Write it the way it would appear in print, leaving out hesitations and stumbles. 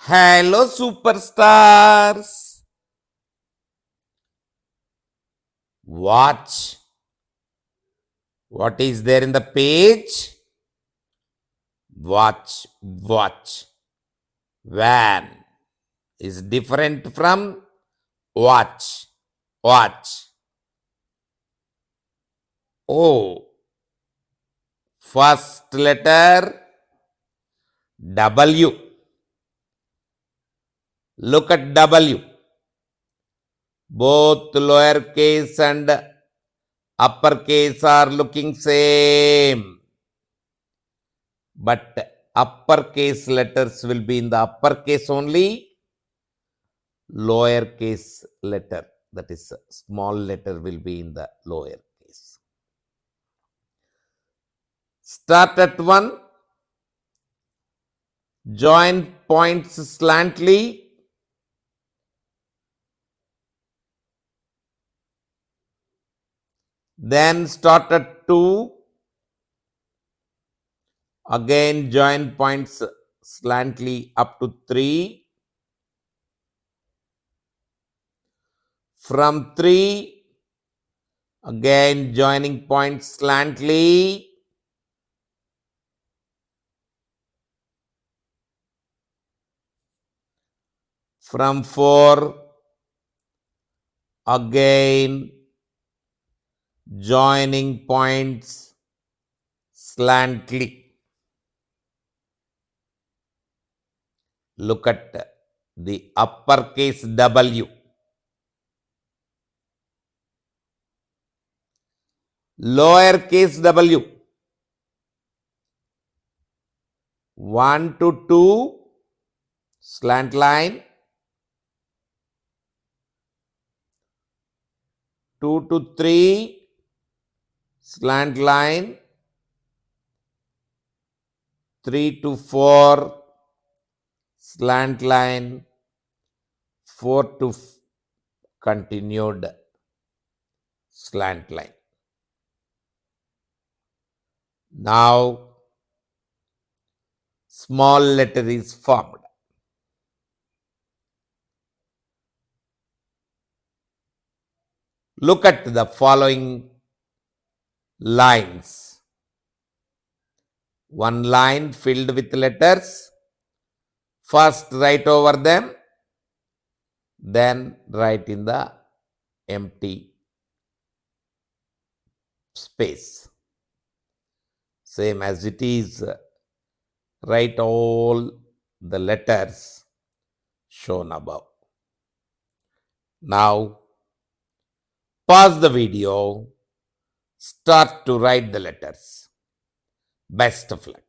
Hello, superstars. Watch. What is there in the page? Watch, watch. Van is different from watch, watch. Oh, first letter W. Look at W. Both lowercase and uppercase are looking same. But uppercase letters will be in the uppercase only. Lowercase letter, that is small letter, will be in the lowercase. Start at 1. Join points slantly. Then start at 2. Again join points slantly up to 3. From 3, again joining points slantly. From 4, again joining points slantly. Look at the uppercase W. Lowercase W. 1 to 2 slant line. 2 to 3 slant line. 3 to 4 slant line. 4 to continued slant line. Now small letter is formed. Look at the following lines. One line filled with letters. First write over them, then write in the empty space. Same as it is, write all the letters shown above. Now pause the video, start to write the letters. Best of luck.